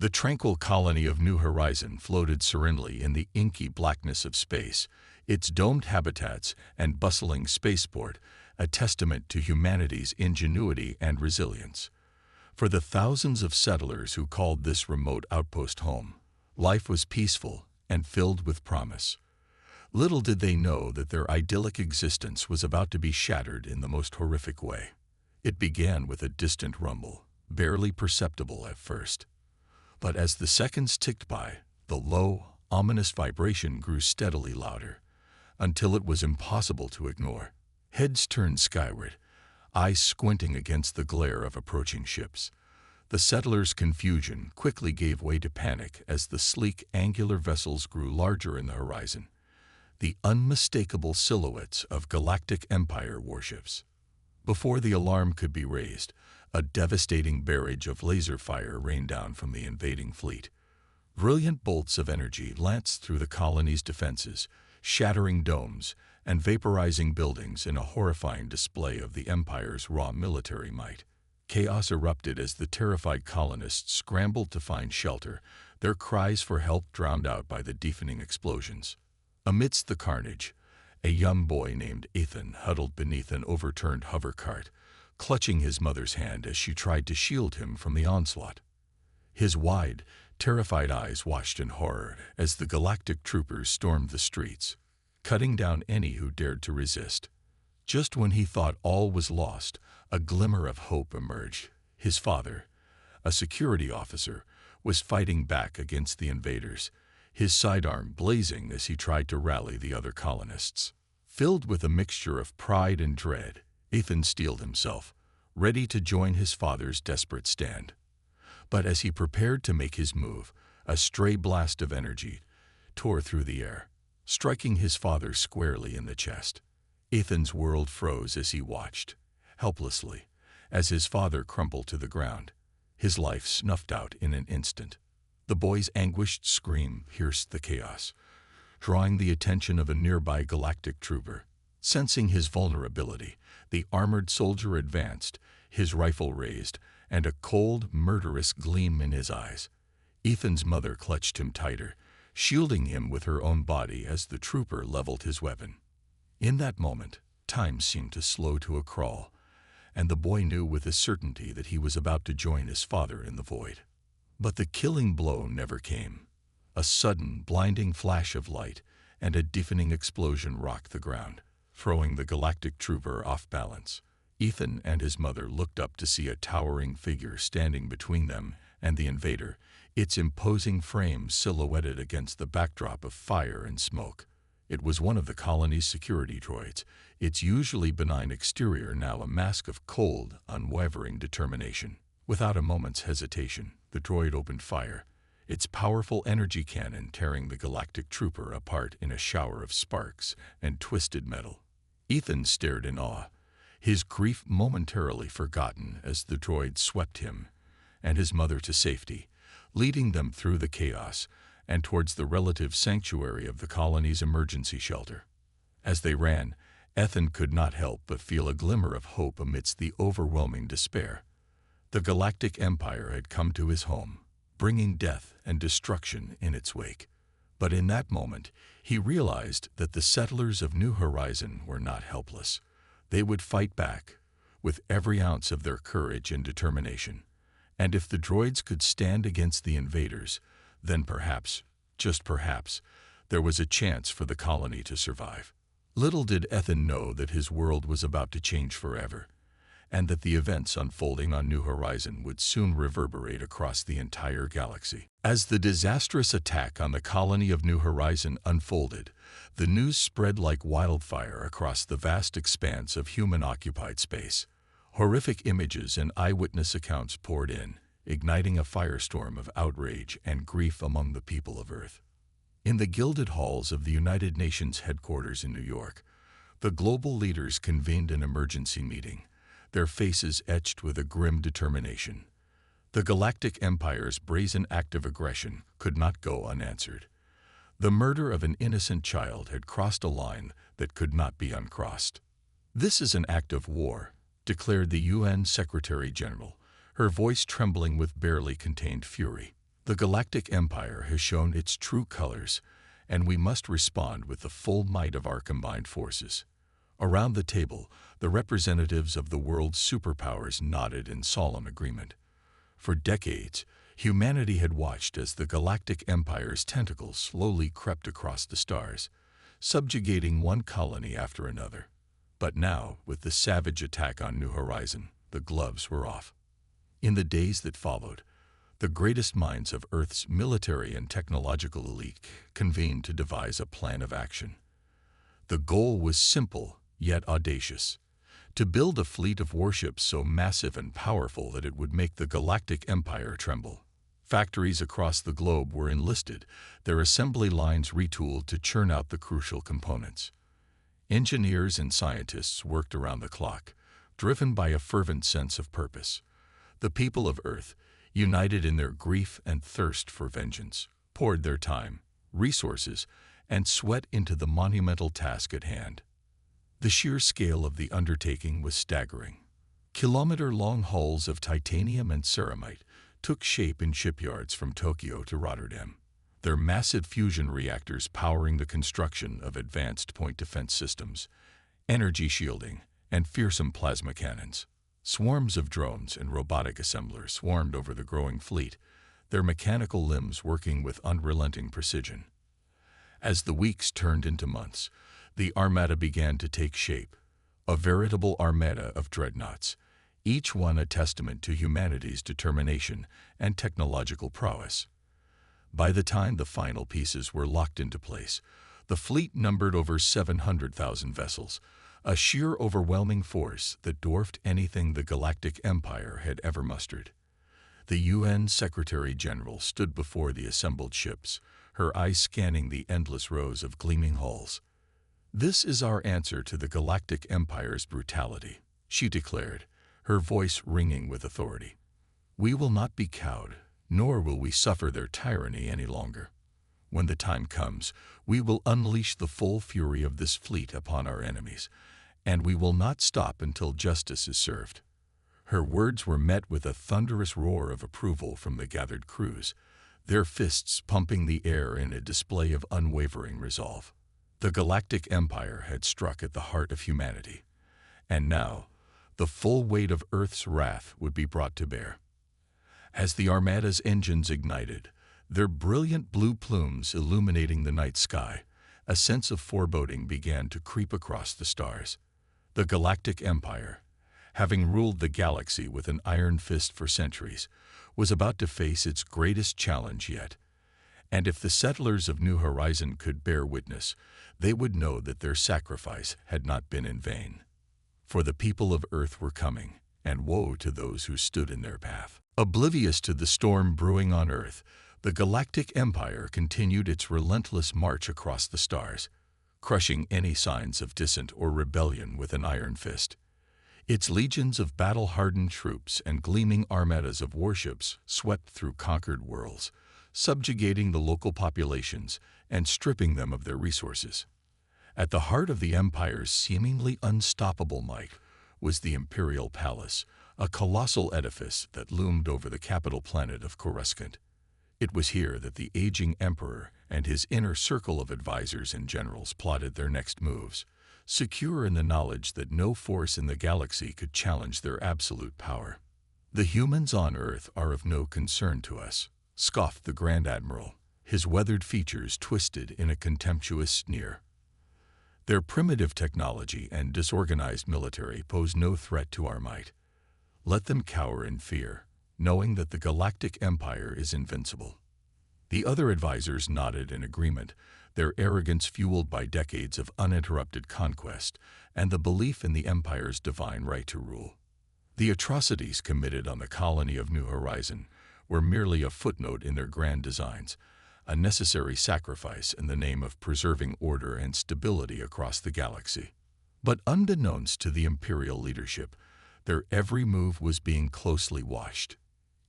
The tranquil colony of New Horizon floated serenely in the inky blackness of space, its domed habitats and bustling spaceport a testament to humanity's ingenuity and resilience. For the thousands of settlers who called this remote outpost home, life was peaceful and filled with promise. Little did they know that their idyllic existence was about to be shattered in the most horrific way. It began with a distant rumble, barely perceptible at first. But as the seconds ticked by, the low, ominous vibration grew steadily louder, until it was impossible to ignore. Heads turned skyward, eyes squinting against the glare of approaching ships. The settlers' confusion quickly gave way to panic as the sleek, angular vessels grew larger in the horizon, the unmistakable silhouettes of Galactic Empire warships. Before the alarm could be raised, a devastating barrage of laser fire rained down from the invading fleet. Brilliant bolts of energy lanced through the colony's defenses, shattering domes and vaporizing buildings in a horrifying display of the Empire's raw military might. Chaos erupted as the terrified colonists scrambled to find shelter, their cries for help drowned out by the deafening explosions. Amidst the carnage, a young boy named Ethan huddled beneath an overturned hover cart, clutching his mother's hand as she tried to shield him from the onslaught. His wide, terrified eyes watched in horror as the Galactic troopers stormed the streets, cutting down any who dared to resist. Just when he thought all was lost, a glimmer of hope emerged. His father, a security officer, was fighting back against the invaders, his sidearm blazing as he tried to rally the other colonists. Filled with a mixture of pride and dread, Ethan steeled himself, ready to join his father's desperate stand. But as he prepared to make his move, a stray blast of energy tore through the air, striking his father squarely in the chest. Ethan's world froze as he watched, helplessly, as his father crumpled to the ground, his life snuffed out in an instant. The boy's anguished scream pierced the chaos, drawing the attention of a nearby Galactic trooper. Sensing his vulnerability, the armored soldier advanced, his rifle raised, and a cold, murderous gleam in his eyes. Ethan's mother clutched him tighter, shielding him with her own body as the trooper leveled his weapon. In that moment, time seemed to slow to a crawl, and the boy knew with a certainty that he was about to join his father in the void. But the killing blow never came. A sudden, blinding flash of light and a deafening explosion rocked the ground, throwing the Galactic trooper off balance. Ethan and his mother looked up to see a towering figure standing between them and the invader, its imposing frame silhouetted against the backdrop of fire and smoke. It was one of the colony's security droids, its usually benign exterior now a mask of cold, unwavering determination. Without a moment's hesitation, the droid opened fire, its powerful energy cannon tearing the Galactic trooper apart in a shower of sparks and twisted metal. Ethan stared in awe, his grief momentarily forgotten as the droid swept him and his mother to safety, leading them through the chaos and towards the relative sanctuary of the colony's emergency shelter. As they ran, Ethan could not help but feel a glimmer of hope amidst the overwhelming despair. The Galactic Empire had come to his home, bringing death and destruction in its wake. But in that moment, he realized that the settlers of New Horizon were not helpless. They would fight back, with every ounce of their courage and determination. And if the droids could stand against the invaders, then perhaps, just perhaps, there was a chance for the colony to survive. Little did Ethan know that his world was about to change forever, and that the events unfolding on New Horizon would soon reverberate across the entire galaxy. As the disastrous attack on the colony of New Horizon unfolded, the news spread like wildfire across the vast expanse of human-occupied space. Horrific images and eyewitness accounts poured in, igniting a firestorm of outrage and grief among the people of Earth. In the gilded halls of the United Nations headquarters in New York, the global leaders convened an emergency meeting, their faces etched with a grim determination. The Galactic Empire's brazen act of aggression could not go unanswered. The murder of an innocent child had crossed a line that could not be uncrossed. "This is an act of war," declared the UN Secretary-General, her voice trembling with barely contained fury. The Galactic Empire has shown its true colors, and we must respond with the full might of our combined forces. Around the table, the representatives of the world's superpowers nodded in solemn agreement. For decades, humanity had watched as the Galactic Empire's tentacles slowly crept across the stars, subjugating one colony after another. But now, with the savage attack on New Horizon, the gloves were off. In the days that followed, the greatest minds of Earth's military and technological elite convened to devise a plan of action. The goal was simple, yet audacious: to build a fleet of warships so massive and powerful that it would make the Galactic Empire tremble. Factories across the globe were enlisted, their assembly lines retooled to churn out the crucial components. Engineers and scientists worked around the clock, driven by a fervent sense of purpose. The people of Earth, united in their grief and thirst for vengeance, poured their time, resources, and sweat into the monumental task at hand. The sheer scale of the undertaking was staggering. Kilometer-long hulls of titanium and ceramite took shape in shipyards from Tokyo to Rotterdam, their massive fusion reactors powering the construction of advanced point defense systems, energy shielding, and fearsome plasma cannons. Swarms of drones and robotic assemblers swarmed over the growing fleet, their mechanical limbs working with unrelenting precision. As the weeks turned into months, the armada began to take shape, a veritable armada of dreadnoughts, each one a testament to humanity's determination and technological prowess. By the time the final pieces were locked into place, the fleet numbered over 700,000 vessels, a sheer overwhelming force that dwarfed anything the Galactic Empire had ever mustered. The UN Secretary-General stood before the assembled ships, her eyes scanning the endless rows of gleaming hulls. "This is our answer to the Galactic Empire's brutality," she declared, her voice ringing with authority. "We will not be cowed, nor will we suffer their tyranny any longer. When the time comes, we will unleash the full fury of this fleet upon our enemies, and we will not stop until justice is served." Her words were met with a thunderous roar of approval from the gathered crews, their fists pumping the air in a display of unwavering resolve. The Galactic Empire had struck at the heart of humanity, and now the full weight of Earth's wrath would be brought to bear. As the Armada's engines ignited, their brilliant blue plumes illuminating the night sky, a sense of foreboding began to creep across the stars. The Galactic Empire, having ruled the galaxy with an iron fist for centuries, was about to face its greatest challenge yet. And if the settlers of New Horizon could bear witness, they would know that their sacrifice had not been in vain. For the people of Earth were coming, and woe to those who stood in their path. Oblivious to the storm brewing on Earth, the Galactic Empire continued its relentless march across the stars, crushing any signs of dissent or rebellion with an iron fist. Its legions of battle-hardened troops and gleaming armadas of warships swept through conquered worlds, subjugating the local populations and stripping them of their resources. At the heart of the Empire's seemingly unstoppable might was the Imperial Palace, a colossal edifice that loomed over the capital planet of Coruscant. It was here that the aging Emperor and his inner circle of advisors and generals plotted their next moves, secure in the knowledge that no force in the galaxy could challenge their absolute power. "The humans on Earth are of no concern to us," scoffed the Grand Admiral, his weathered features twisted in a contemptuous sneer. "Their primitive technology and disorganized military pose no threat to our might. Let them cower in fear, knowing that the Galactic Empire is invincible." The other advisors nodded in agreement, their arrogance fueled by decades of uninterrupted conquest and the belief in the Empire's divine right to rule. The atrocities committed on the colony of New Horizon were merely a footnote in their grand designs, a necessary sacrifice in the name of preserving order and stability across the galaxy. But unbeknownst to the Imperial leadership, their every move was being closely watched.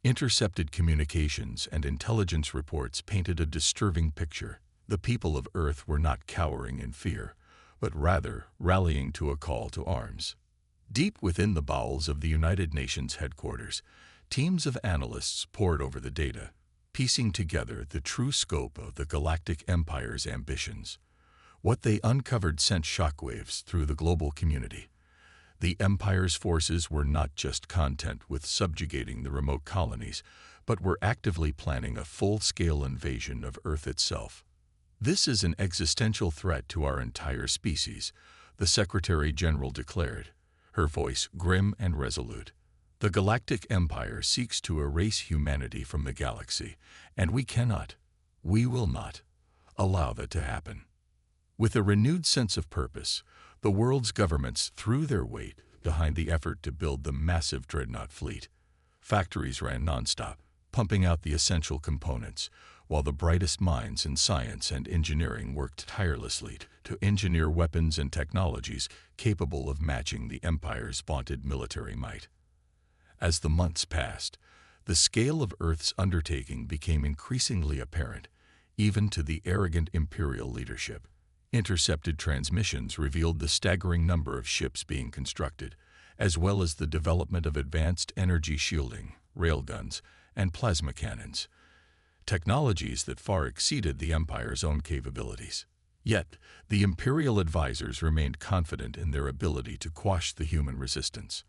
Intercepted communications and intelligence reports painted a disturbing picture. The people of Earth were not cowering in fear, but rather rallying to a call to arms. Deep within the bowels of the United Nations headquarters, teams of analysts pored over the data. piecing together the true scope of the Galactic Empire's ambitions. What they uncovered sent shockwaves through the global community. The Empire's forces were not just content with subjugating the remote colonies, but were actively planning a full-scale invasion of Earth itself. "This is an existential threat to our entire species," the Secretary-General declared, her voice grim and resolute. "The Galactic Empire seeks to erase humanity from the galaxy, and we will not, allow that to happen." With a renewed sense of purpose, the world's governments threw their weight behind the effort to build the massive Dreadnought fleet. Factories ran nonstop, pumping out the essential components, while the brightest minds in science and engineering worked tirelessly to engineer weapons and technologies capable of matching the Empire's vaunted military might. As the months passed, the scale of Earth's undertaking became increasingly apparent, even to the arrogant Imperial leadership. Intercepted transmissions revealed the staggering number of ships being constructed, as well as the development of advanced energy shielding, railguns, and plasma cannons, technologies that far exceeded the Empire's own capabilities. Yet, the Imperial advisors remained confident in their ability to quash the human resistance.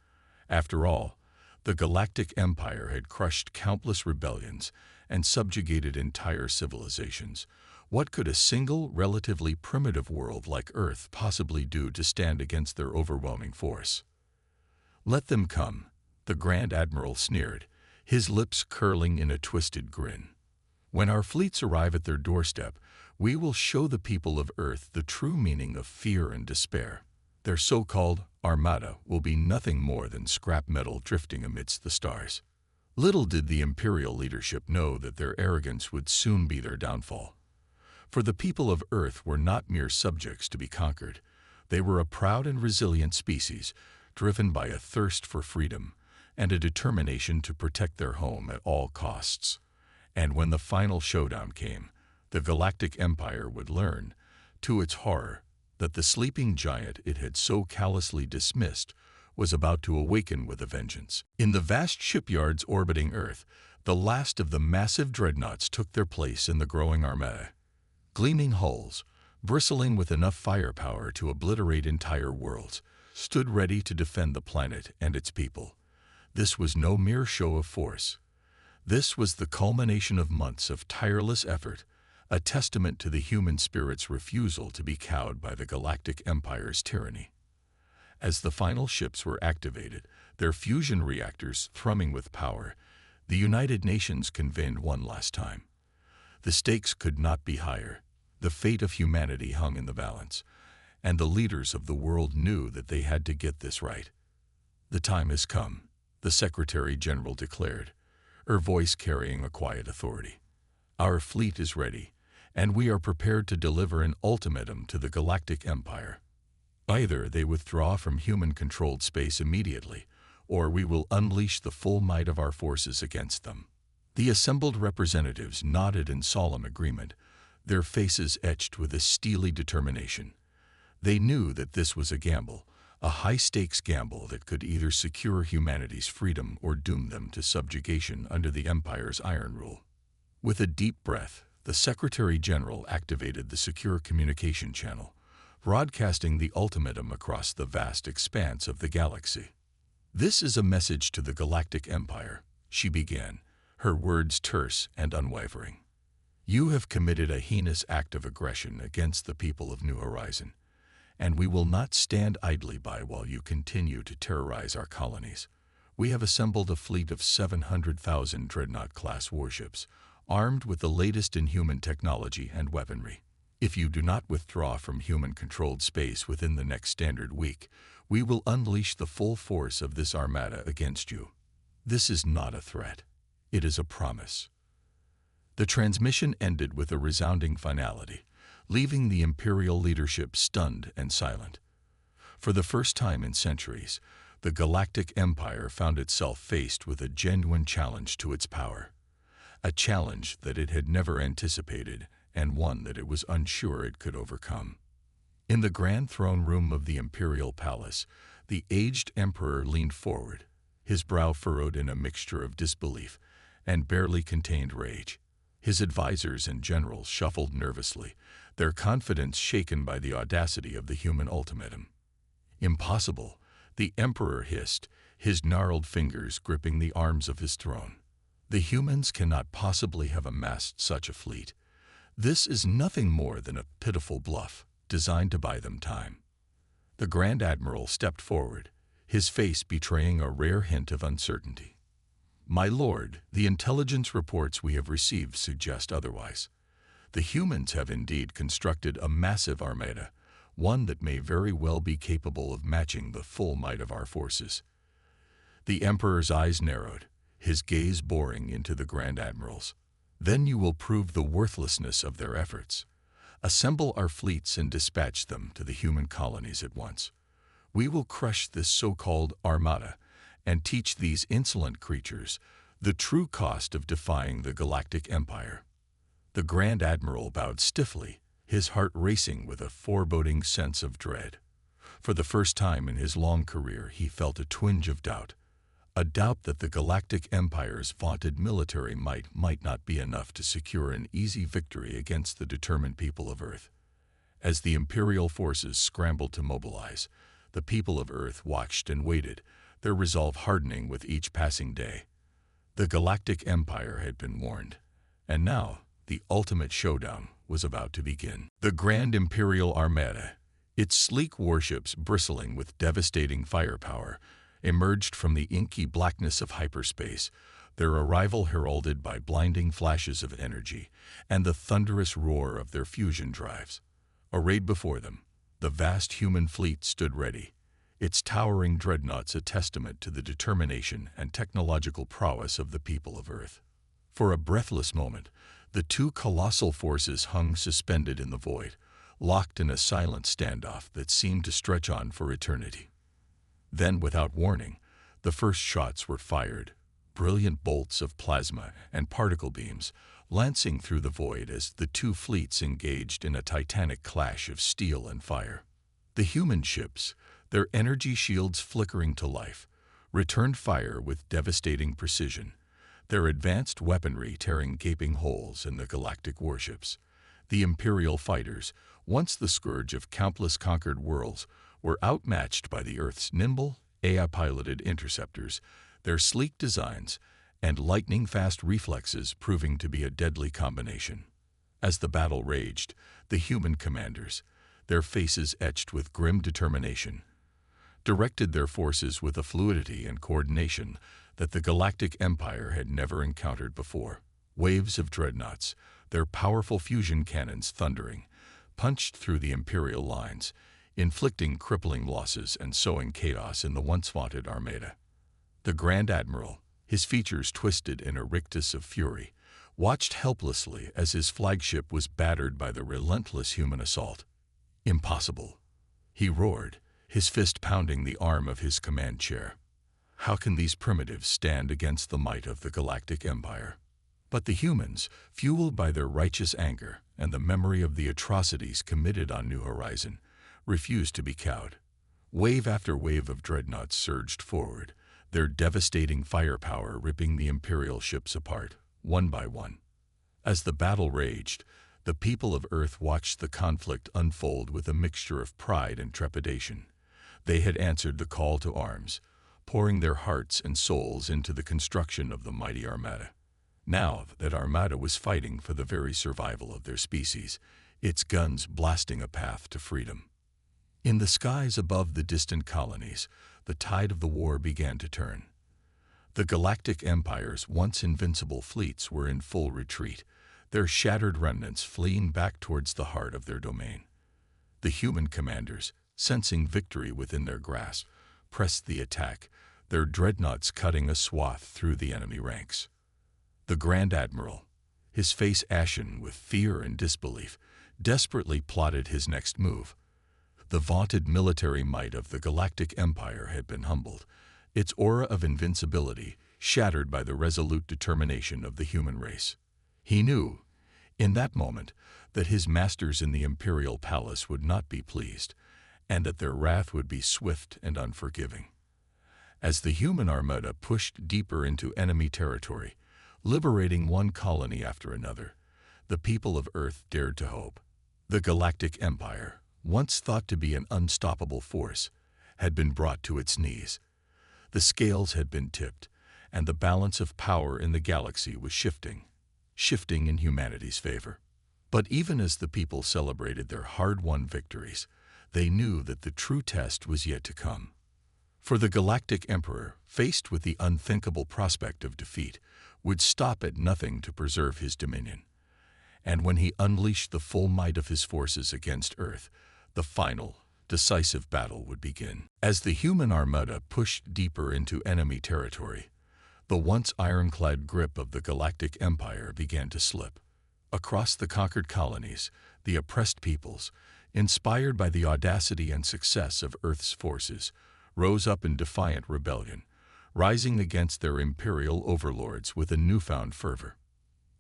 After all, the Galactic Empire had crushed countless rebellions and subjugated entire civilizations. What could a single, relatively primitive world like Earth possibly do to stand against their overwhelming force? "Let them come," the Grand Admiral sneered, his lips curling in a twisted grin. "When our fleets arrive at their doorstep, we will show the people of Earth the true meaning of fear and despair. Their so-called armada will be nothing more than scrap metal drifting amidst the stars." Little did the Imperial leadership know that their arrogance would soon be their downfall. For the people of Earth were not mere subjects to be conquered. They were a proud and resilient species, driven by a thirst for freedom and a determination to protect their home at all costs. And when the final showdown came, the Galactic Empire would learn, to its horror, that the sleeping giant it had so callously dismissed was about to awaken with a vengeance. In the vast shipyards orbiting Earth, the last of the massive dreadnoughts took their place in the growing armada. Gleaming hulls, bristling with enough firepower to obliterate entire worlds, stood ready to defend the planet and its people. This was no mere show of force. This was the culmination of months of tireless effort, a testament to the human spirit's refusal to be cowed by the Galactic Empire's tyranny. As the final ships were activated, their fusion reactors thrumming with power, the United Nations convened one last time. The stakes could not be higher. The fate of humanity hung in the balance, and the leaders of the world knew that they had to get this right. "The time has come," the Secretary-General declared, her voice carrying a quiet authority. "Our fleet is ready, and we are prepared to deliver an ultimatum to the Galactic Empire. Either they withdraw from human-controlled space immediately, or we will unleash the full might of our forces against them." The assembled representatives nodded in solemn agreement, their faces etched with a steely determination. They knew that this was a gamble, a high-stakes gamble that could either secure humanity's freedom or doom them to subjugation under the Empire's iron rule. With a deep breath, the Secretary-General activated the secure communication channel, broadcasting the ultimatum across the vast expanse of the galaxy. "This is a message to the Galactic Empire," she began, her words terse and unwavering. "You have committed a heinous act of aggression against the people of New Horizon, and we will not stand idly by while you continue to terrorize our colonies. We have assembled a fleet of 700,000 Dreadnought-class warships, armed with the latest in human technology and weaponry. If you do not withdraw from human-controlled space within the next standard week, we will unleash the full force of this armada against you. This is not a threat. It is a promise." The transmission ended with a resounding finality, leaving the Imperial leadership stunned and silent. For the first time in centuries, the Galactic Empire found itself faced with a genuine challenge to its power. A challenge that it had never anticipated, and one that it was unsure it could overcome. In the grand throne room of the Imperial Palace, the aged Emperor leaned forward, his brow furrowed in a mixture of disbelief and barely contained rage. His advisors and generals shuffled nervously, their confidence shaken by the audacity of the human ultimatum. "Impossible," the emperor hissed, his gnarled fingers gripping the arms of his throne. "The humans cannot possibly have amassed such a fleet. This is nothing more than a pitiful bluff, designed to buy them time." The Grand Admiral stepped forward, his face betraying a rare hint of uncertainty. "My lord, the intelligence reports we have received suggest otherwise. The humans have indeed constructed a massive armada, one that may very well be capable of matching the full might of our forces." The Emperor's eyes narrowed, his gaze boring into the Grand Admiral's. "Then you will prove the worthlessness of their efforts. Assemble our fleets and dispatch them to the human colonies at once. We will crush this so-called armada and teach these insolent creatures the true cost of defying the Galactic Empire." The Grand Admiral bowed stiffly, his heart racing with a foreboding sense of dread. For the first time in his long career, he felt a twinge of doubt. A doubt that the Galactic Empire's vaunted military might not be enough to secure an easy victory against the determined people of Earth. As the Imperial forces scrambled to mobilize, the people of Earth watched and waited, their resolve hardening with each passing day. The Galactic Empire had been warned, and now the ultimate showdown was about to begin. The Grand Imperial Armada, its sleek warships bristling with devastating firepower, emerged from the inky blackness of hyperspace, their arrival heralded by blinding flashes of energy and the thunderous roar of their fusion drives. Arrayed before them, the vast human fleet stood ready, its towering dreadnoughts a testament to the determination and technological prowess of the people of Earth. For a breathless moment, the two colossal forces hung suspended in the void, locked in a silent standoff that seemed to stretch on for eternity. Then, without warning, the first shots were fired, brilliant bolts of plasma and particle beams lancing through the void as the two fleets engaged in a titanic clash of steel and fire. The human ships, their energy shields flickering to life, returned fire with devastating precision, their advanced weaponry tearing gaping holes in the galactic warships. The Imperial fighters, once the scourge of countless conquered worlds, were outmatched by the Earth's nimble, AI-piloted interceptors, their sleek designs and lightning-fast reflexes proving to be a deadly combination. As the battle raged, the human commanders, their faces etched with grim determination, directed their forces with a fluidity and coordination that the Galactic Empire had never encountered before. Waves of dreadnoughts, their powerful fusion cannons thundering, punched through the Imperial lines, inflicting crippling losses and sowing chaos in the once vaunted armada. The Grand Admiral, his features twisted in a rictus of fury, watched helplessly as his flagship was battered by the relentless human assault. "Impossible," he roared, his fist pounding the arm of his command chair. "How can these primitives stand against the might of the Galactic Empire?" But the humans, fueled by their righteous anger and the memory of the atrocities committed on New Horizon, refused to be cowed. Wave after wave of dreadnoughts surged forward, their devastating firepower ripping the Imperial ships apart, one by one. As the battle raged, the people of Earth watched the conflict unfold with a mixture of pride and trepidation. They had answered the call to arms, pouring their hearts and souls into the construction of the mighty armada. Now that armada was fighting for the very survival of their species, its guns blasting a path to freedom. In the skies above the distant colonies, the tide of the war began to turn. The Galactic Empire's once invincible fleets were in full retreat, their shattered remnants fleeing back towards the heart of their domain. The human commanders, sensing victory within their grasp, pressed the attack, their dreadnoughts cutting a swath through the enemy ranks. The Grand Admiral, his face ashen with fear and disbelief, desperately plotted his next move. The vaunted military might of the Galactic Empire had been humbled, its aura of invincibility shattered by the resolute determination of the human race. He knew, in that moment, that his masters in the Imperial Palace would not be pleased, and that their wrath would be swift and unforgiving. As the human armada pushed deeper into enemy territory, Liberating one colony after another, the people of Earth dared to hope. The Galactic Empire, once thought to be an unstoppable force, had been brought to its knees. The scales had been tipped, and the balance of power in the galaxy was shifting in humanity's favor. But even as the people celebrated their hard-won victories, they knew that the true test was yet to come. For the Galactic Emperor, faced with the unthinkable prospect of defeat, would stop at nothing to preserve his dominion. And when he unleashed the full might of his forces against Earth, the final, decisive battle would begin. As the human armada pushed deeper into enemy territory, the once ironclad grip of the Galactic Empire began to slip. Across the conquered colonies, the oppressed peoples, inspired by the audacity and success of Earth's forces, rose up in defiant rebellion, rising against their imperial overlords with a newfound fervor.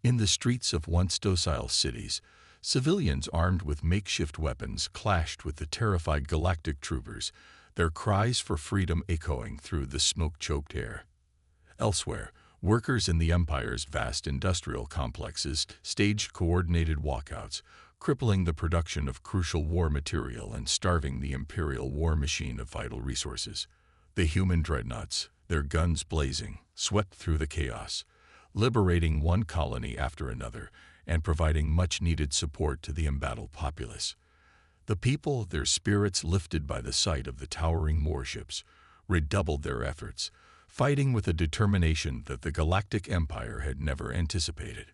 In the streets of once docile cities, civilians armed with makeshift weapons clashed with the terrified galactic troopers, their cries for freedom echoing through the smoke-choked air. Elsewhere, workers in the Empire's vast industrial complexes staged coordinated walkouts, crippling the production of crucial war material and starving the Imperial war machine of vital resources. The human dreadnoughts, their guns blazing, swept through the chaos, liberating one colony after another and providing much-needed support to the embattled populace. The people, their spirits lifted by the sight of the towering warships, redoubled their efforts, fighting with a determination that the Galactic Empire had never anticipated.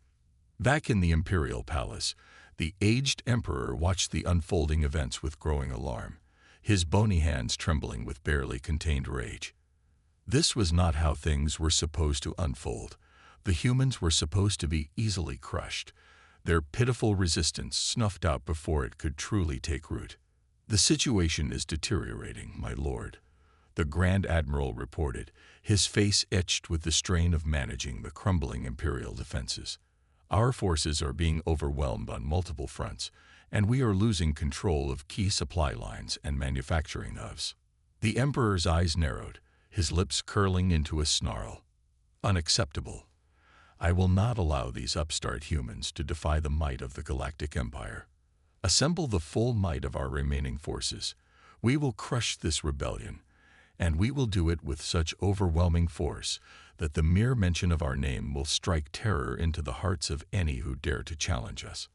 Back in the Imperial Palace, the aged Emperor watched the unfolding events with growing alarm, his bony hands trembling with barely contained rage. This was not how things were supposed to unfold. The humans were supposed to be easily crushed, their pitiful resistance snuffed out before it could truly take root. "The situation is deteriorating, my lord," the Grand Admiral reported, his face etched with the strain of managing the crumbling Imperial defenses. "Our forces are being overwhelmed on multiple fronts, and we are losing control of key supply lines and manufacturing hubs." The Emperor's eyes narrowed, his lips curling into a snarl. "Unacceptable. I will not allow these upstart humans to defy the might of the Galactic Empire. Assemble the full might of our remaining forces. We will crush this rebellion, and we will do it with such overwhelming force that the mere mention of our name will strike terror into the hearts of any who dare to challenge us."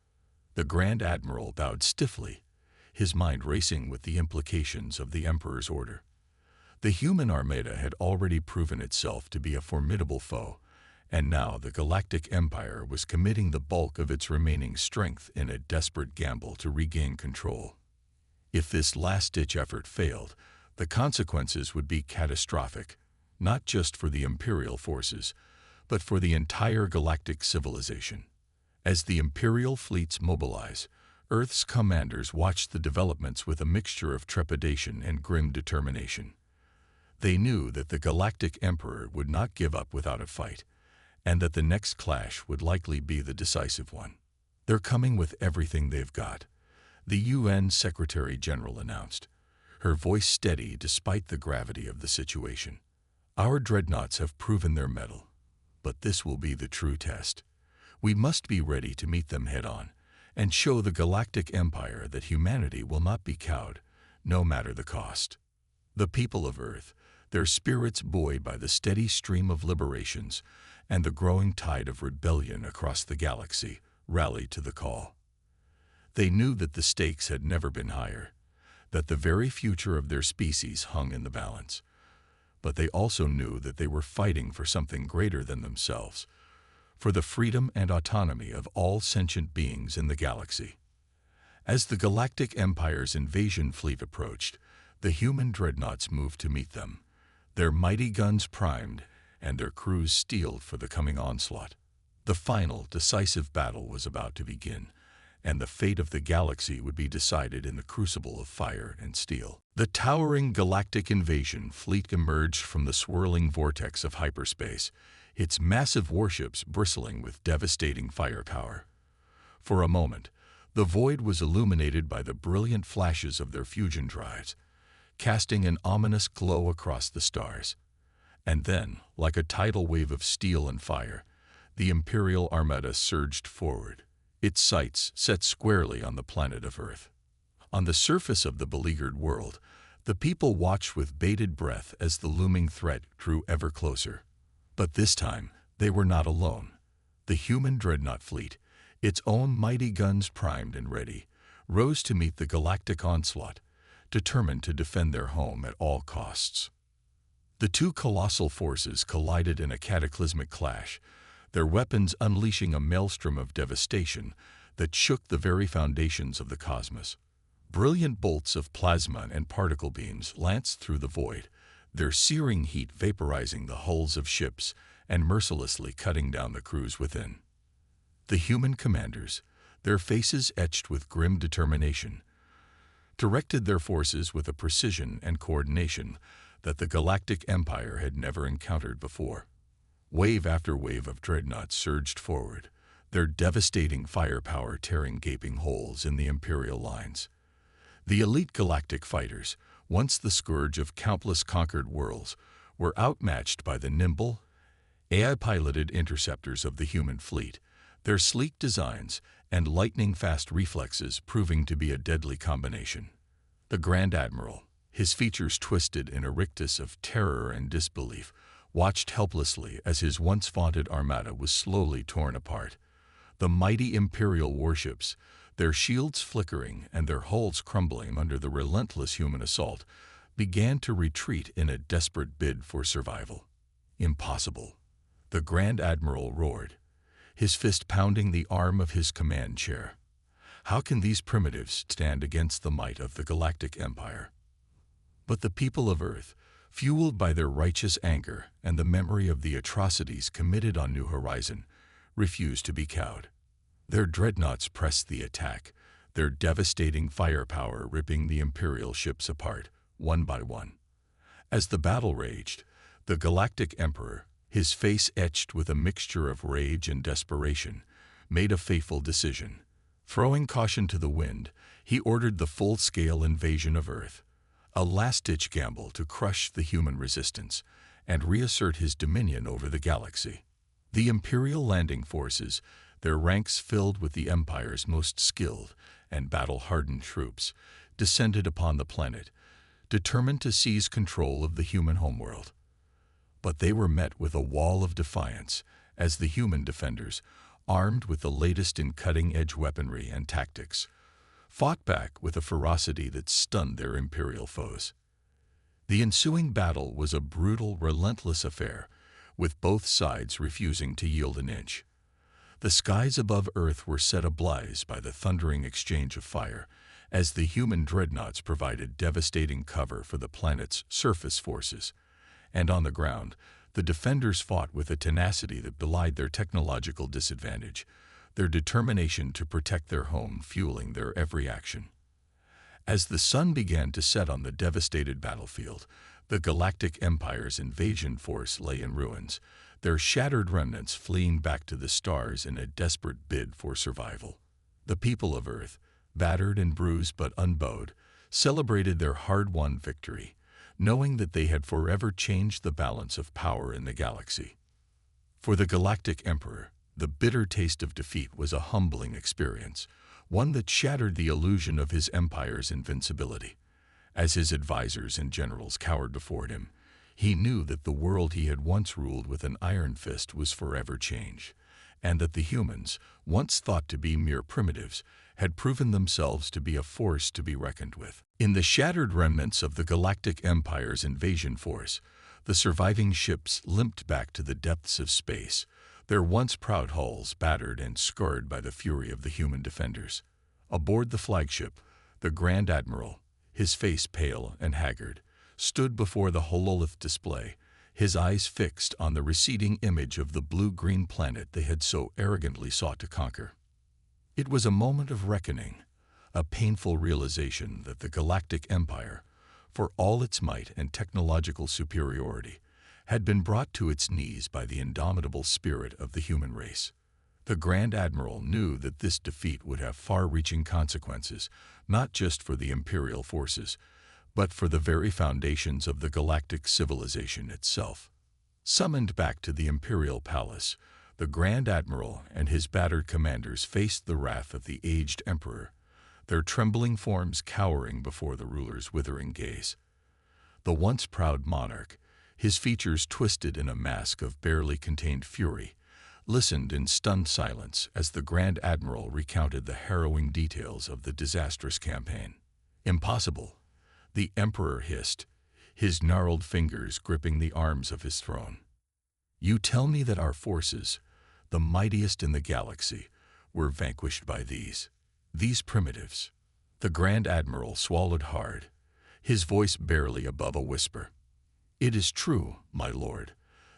The Grand Admiral bowed stiffly, his mind racing with the implications of the Emperor's order. The human armada had already proven itself to be a formidable foe, and now the Galactic Empire was committing the bulk of its remaining strength in a desperate gamble to regain control. If this last-ditch effort failed, the consequences would be catastrophic, not just for the Imperial forces, but for the entire galactic civilization. As the Imperial fleets mobilize, Earth's commanders watched the developments with a mixture of trepidation and grim determination. They knew that the Galactic Emperor would not give up without a fight, and that the next clash would likely be the decisive one. "They're coming with everything they've got," the UN Secretary-General announced, her voice steady despite the gravity of the situation. "Our dreadnoughts have proven their mettle, but this will be the true test. We must be ready to meet them head-on and show the Galactic Empire that humanity will not be cowed, no matter the cost." The people of Earth, their spirits buoyed by the steady stream of liberations and the growing tide of rebellion across the galaxy, rallied to the call. They knew that the stakes had never been higher, that the very future of their species hung in the balance. But they also knew that they were fighting for something greater than themselves, for the freedom and autonomy of all sentient beings in the galaxy. As the Galactic Empire's invasion fleet approached, the human dreadnoughts moved to meet them, their mighty guns primed and their crews steeled for the coming onslaught. The final, decisive battle was about to begin, and the fate of the galaxy would be decided in the crucible of fire and steel. The towering galactic invasion fleet emerged from the swirling vortex of hyperspace, its massive warships bristling with devastating firepower. For a moment, the void was illuminated by the brilliant flashes of their fusion drives, casting an ominous glow across the stars. And then, like a tidal wave of steel and fire, The Imperial Armada surged forward, its sights set squarely on the planet of Earth. On the surface of the beleaguered world, the people watched with bated breath as the looming threat drew ever closer. But this time, they were not alone. The human dreadnought fleet, its own mighty guns primed and ready, rose to meet the galactic onslaught, determined to defend their home at all costs. The two colossal forces collided in a cataclysmic clash, their weapons unleashing a maelstrom of devastation that shook the very foundations of the cosmos. Brilliant bolts of plasma and particle beams lanced through the void, their searing heat vaporizing the hulls of ships and mercilessly cutting down the crews within. The human commanders, their faces etched with grim determination, directed their forces with a precision and coordination that the Galactic Empire had never encountered before. Wave after wave of dreadnoughts surged forward, their devastating firepower tearing gaping holes in the Imperial lines. The elite galactic fighters, once the scourge of countless conquered worlds, were outmatched by the nimble, AI-piloted interceptors of the human fleet, their sleek designs and lightning-fast reflexes proving to be a deadly combination. The Grand Admiral, his features twisted in a rictus of terror and disbelief, watched helplessly as his once vaunted armada was slowly torn apart. The mighty Imperial warships, their shields flickering and their hulls crumbling under the relentless human assault, began to retreat in a desperate bid for survival. Impossible. The Grand Admiral roared, his fist pounding the arm of his command chair. How can these primitives stand against the might of the Galactic Empire? But the people of Earth, fueled by their righteous anger and the memory of the atrocities committed on New Horizon, refused to be cowed. Their dreadnoughts pressed the attack, their devastating firepower ripping the Imperial ships apart, one by one. As the battle raged, the Galactic Emperor, his face etched with a mixture of rage and desperation, made a fateful decision. Throwing caution to the wind, he ordered the full-scale invasion of Earth, a last-ditch gamble to crush the human resistance and reassert his dominion over the galaxy. The Imperial landing forces, their ranks filled with the Empire's most skilled and battle-hardened troops, descended upon the planet, determined to seize control of the human homeworld. But they were met with a wall of defiance as the human defenders, armed with the latest in cutting-edge weaponry and tactics, fought back with a ferocity that stunned their Imperial foes. The ensuing battle was a brutal, relentless affair, with both sides refusing to yield an inch. The skies above Earth were set ablaze by the thundering exchange of fire, as the human dreadnoughts provided devastating cover for the planet's surface forces. And on the ground, the defenders fought with a tenacity that belied their technological disadvantage, their determination to protect their home fueling their every action. As the sun began to set on the devastated battlefield, the Galactic Empire's invasion force lay in ruins, their shattered remnants fleeing back to the stars in a desperate bid for survival. The people of Earth, battered and bruised but unbowed, celebrated their hard-won victory, knowing that they had forever changed the balance of power in the galaxy. For the Galactic Emperor, the bitter taste of defeat was a humbling experience, one that shattered the illusion of his empire's invincibility. As his advisors and generals cowered before him, he knew that the world he had once ruled with an iron fist was forever changed, and that the humans, once thought to be mere primitives, had proven themselves to be a force to be reckoned with. In the shattered remnants of the Galactic Empire's invasion force, the surviving ships limped back to the depths of space, their once proud hulls battered and scarred by the fury of the human defenders. Aboard the flagship, the Grand Admiral, his face pale and haggard, stood before the hololith display, his eyes fixed on the receding image of the blue-green planet they had so arrogantly sought to conquer. It was a moment of reckoning, a painful realization that the Galactic Empire, for all its might and technological superiority, had been brought to its knees by the indomitable spirit of the human race. The Grand Admiral knew that this defeat would have far-reaching consequences, not just for the Imperial forces, but for the very foundations of the galactic civilization itself. Summoned back to the Imperial Palace, The Grand Admiral and his battered commanders faced the wrath of the aged emperor, their trembling forms cowering before the ruler's withering gaze. The once proud monarch, his features twisted in a mask of barely contained fury, listened in stunned silence as the Grand Admiral recounted the harrowing details of the disastrous campaign. "Impossible," the Emperor hissed, his gnarled fingers gripping the arms of his throne. "You tell me that our forces, the mightiest in the galaxy, were vanquished by these primitives?" The Grand Admiral swallowed hard, his voice barely above a whisper. "It is true, my lord.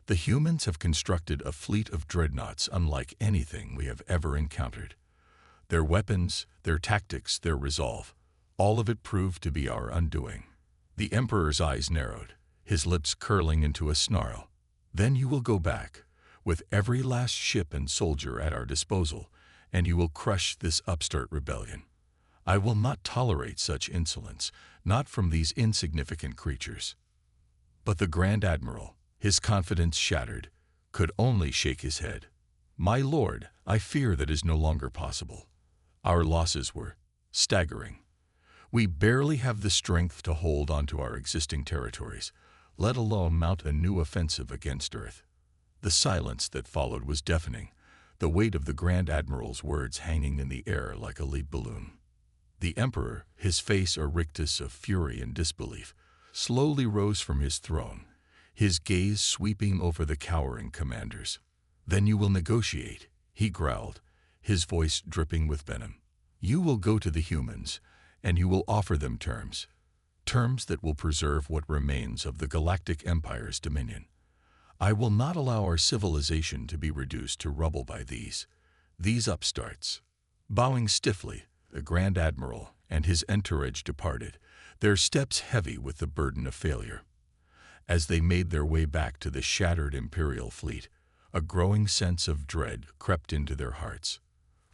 The humans have constructed a fleet of dreadnoughts unlike anything we have ever encountered. Their weapons, their tactics, their resolve, all of it proved to be our undoing." The Emperor's eyes narrowed, his lips curling into a snarl. "Then you will go back, with every last ship and soldier at our disposal, and you will crush this upstart rebellion. I will not tolerate such insolence, not from these insignificant creatures." But the Grand Admiral, his confidence shattered, could only shake his head. "My lord, I fear that is no longer possible. Our losses were staggering. We barely have the strength to hold onto our existing territories, let alone mount a new offensive against Earth." The silence that followed was deafening, the weight of the Grand Admiral's words hanging in the air like a lead balloon. The Emperor, his face a rictus of fury and disbelief, slowly rose from his throne, his gaze sweeping over the cowering commanders. "Then you will negotiate," he growled, his voice dripping with venom. "You will go to the humans, and you will offer them terms that will preserve what remains of the Galactic Empire's dominion. I will not allow our civilization to be reduced to rubble by these upstarts." Bowing stiffly, the Grand Admiral and his entourage departed, their steps heavy with the burden of failure. As they made their way back to the shattered Imperial fleet, a growing sense of dread crept into their hearts.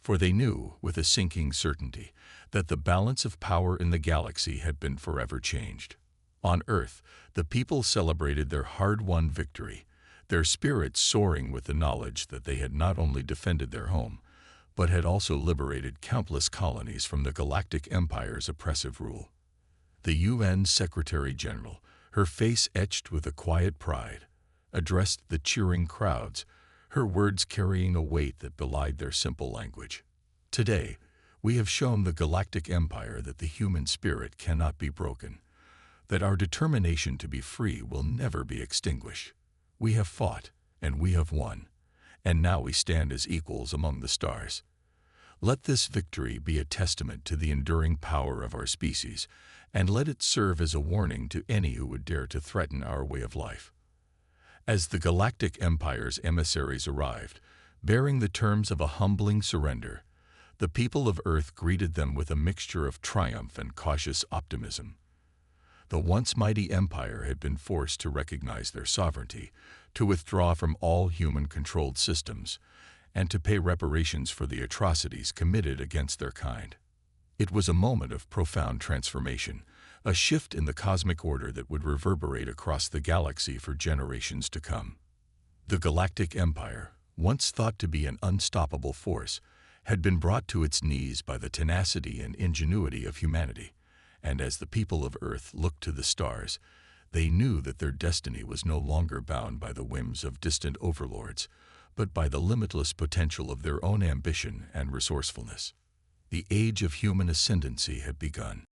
For they knew, with a sinking certainty, that the balance of power in the galaxy had been forever changed. On Earth, the people celebrated their hard-won victory, their spirits soaring with the knowledge that they had not only defended their home, but had also liberated countless colonies from the Galactic Empire's oppressive rule. The UN Secretary-General, her face etched with a quiet pride, addressed the cheering crowds, her words carrying a weight that belied their simple language. "Today, we have shown the Galactic Empire that the human spirit cannot be broken, that our determination to be free will never be extinguished. We have fought, and we have won, and now we stand as equals among the stars. Let this victory be a testament to the enduring power of our species, and let it serve as a warning to any who would dare to threaten our way of life." As the Galactic Empire's emissaries arrived, bearing the terms of a humbling surrender, the people of Earth greeted them with a mixture of triumph and cautious optimism. The once mighty empire had been forced to recognize their sovereignty, to withdraw from all human-controlled systems, and to pay reparations for the atrocities committed against their kind. It was a moment of profound transformation, a shift in the cosmic order that would reverberate across the galaxy for generations to come. The Galactic Empire, once thought to be an unstoppable force, had been brought to its knees by the tenacity and ingenuity of humanity, and as the people of Earth looked to the stars, they knew that their destiny was no longer bound by the whims of distant overlords, but by the limitless potential of their own ambition and resourcefulness. The age of human ascendancy had begun.